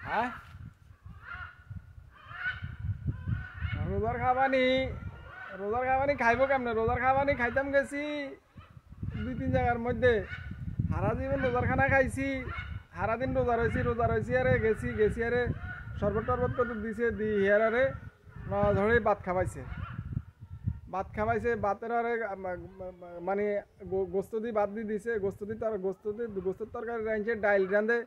হ্যাঁ রোজার খাবানি খাইব কেমনে? রোজার খাবানি খাইতাম গেছি 2-3 জায়গার মধ্যে। সারা জীবন রোজার খানা খাইছি, সারাদিন রোজা রয়েছি আরে গেছি আরে শরবত টরবত কত দিছে দি হিয়ার আরে ধরে ভাত খাওয়াইছে ভাতের আরে মানে গোস্ত দিয়ে ভাত দিয়ে দিছে, গোস্তর তরকারি রাঁধছে, ডাইল রাঁধে,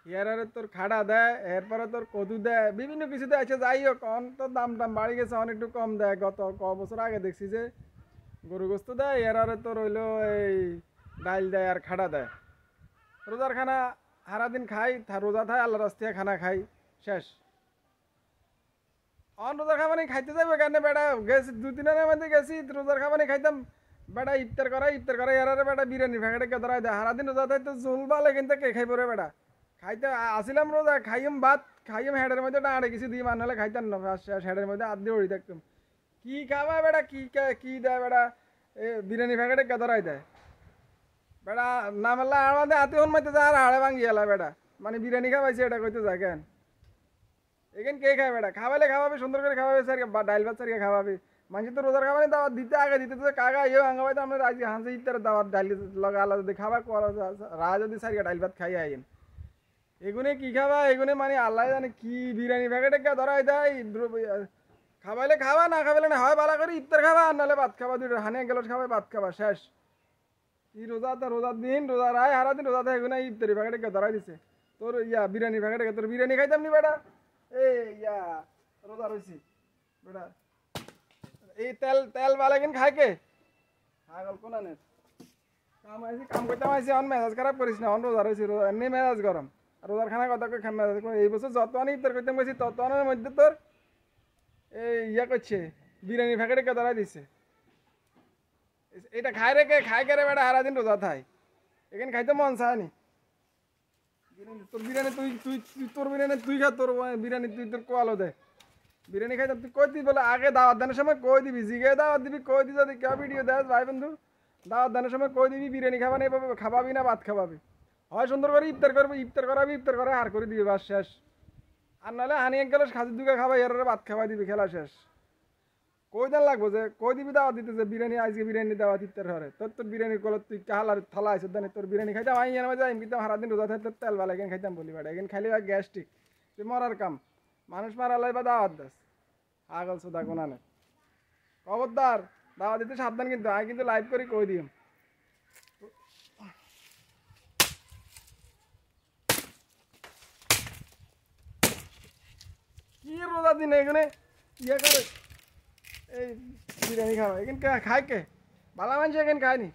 ইয়ারে তোর খাড়া দেয়, এরপরে তোর কদু দেয়, বিভিন্ন কিছু দেয়। আচ্ছা যাই হোক, অন তো দাম বাড়ি গেছে, অনেক একটু কম দেয়। গত বছর আগে দেখছি যে গরু গোস্ত দেয়, এরারে তোর হইলো এই ডাইল দেয় আর খাড়া দেয়। রোজার খানা সারাদিন খাই, রোজা থাই, আল্লাহ রাস্তিয়া খানা খাই, শেষ। অন রোজার খাবানি খাইতে যাবে কেন বেটা? গেছি 2-3 দিনের মধ্যে গেছি, রোজার খাবানি খাইতাম বেটা। ইফতার করে এরারে বেটা বিরিয়ানি প্যাকেটে কে ধরাই দেয়। সারাদিন রোজা থাই তো জোল বালে কিন্তু কে খাই পরে বেটা। খাইতে আসিলাম রোজা, খাইম হেডের মধ্যে আড়ে কিছু দিয়ে মানলে খাইতাম না, হেডের মধ্যে আধ দিয়ে উড়ি থাকতাম। কি খাবা বেটা? কি দেয় বেটা? বিরিয়ানি প্যাকেটে কে ধরাই দেয় বেটা। না মারলে আমাদের হাতে হন মাইতে যায় আর হাড়ে ভাঙি এলা বেটা। মানে বিরিয়ানি খাওয়াইছে এটা কইতে যায় কেন? এখানে কে খায় বেটা? খাওয়াবে সুন্দর করে খাওয়াবে স্যার, ডাইল ভাত স্যারকে খাওয়াবে। মানুষ তো রোজার খাবানি দাওয়াত দিতে আগে দিতে তো কাকা ইয়ে আঙ্গাবাই তো আমরা আজকে হাঁসে ইত্যার দাওয়াত ডাইল লগা আলাদা যদি খাবার রা যদি স্যারকে ডাইল ভাত খাই আইন, এগুনে কি খাবা? এগুনে মানে আল্লাহ জানে কি বিরিয়ানি প্যাকেটে কে ধরাই দেয়। খাবাইলে খাবা, না খাবাইলে না হয় ভালো করে ইফতার খাবা, আর নাহলে ভাত খাবা। দুটো হানিয়া গেল খাবে, ভাত খাবা, শেষ। কি রোজার দিন রোজা রায় হারা দিন রোজা থাকে, এগুনে ইফতারি প্যাকেটে কে ধরাই দিছে তোর বিরিয়ানি প্যাকেটে। তোর বিরিয়ানি খাইতাম নি বেটা? রোজা রয়েছি বেটা। এই তেল বালা কিন খাই কে আগল কোন আনে কাম করতে আইসি। অন মেজাজ খারাপ করিস না, অন রোজা রয়েছি, রোজা এমনি মেজাজ গরম। রোজার খানা কথা কই খাম মেজাজ। এই বছর যত আনি ইফতার করতে গেছি তত আনার মধ্যে তোর করছে বিরিয়ানি প্যাকেটে কে ধরাই দিচ্ছে। এটা খাই কে রে বেটা? সারাদিন রোজা থাই, এখানে খাইতে মন চায় নি। তোর বিরিয়ানি তোর বিরিয়ানি তুই খা, তোর বিরিয়ানি তুই তোর কোয়ালো দে। বিরিয়ানি খাইতাম তুই কই দিবি বলে আগে দাওয়াত দানের সময় কই দিবি, জিগে দাওয়াত দিবি কই দি। যদি কেউ ভিডিও দেয় ভাই বন্ধু, দাওয়াত দানের সময় কই দিবি বিরিয়ানি খাবা না, এভাবে খাবাবি না ভাত খাবাবি। হয় সুন্দর করে ইফতার করবি, ইফতার করে হার করে দিবি, বাস শেষ। আর নাহলে হানি এক গেলে খাসির দুকে খাবা, এর ভাত খাওয়াই দিবি, খেলা শেষ। কই দিন লাগবো যে কই দিবি দাওয়াত দিতে যে বিরিয়ানি আজকে বিরিয়ানি দাওয়াত ইফতার হরে। তোর বিরিয়ানির কলত তুই কাহালার থালা আছে জানি তোর বিরিয়ানি খাইতাম। আমি এর মধ্যে কিন্তু সারাদিন রোজা থাকতে তেল বালা এখানে খাইতাম বলি বেটা। এখানে খাইলে গ্যাস্ট্রিক, তুই মরার কাম। মানুষ মারালাই বা দাওয়াত দাস আগল সোদা কোনানে। খবরদার দাওয়াত দিতে সাবধান কিন্তু। আমি কিন্তু লাইভ করি কই দিম। কি রোজা দিন এখানে করে এই বিরিয়ানি খাওয়া? এখানে খায় কে? ভালো মানুষ এখানে খায়নি।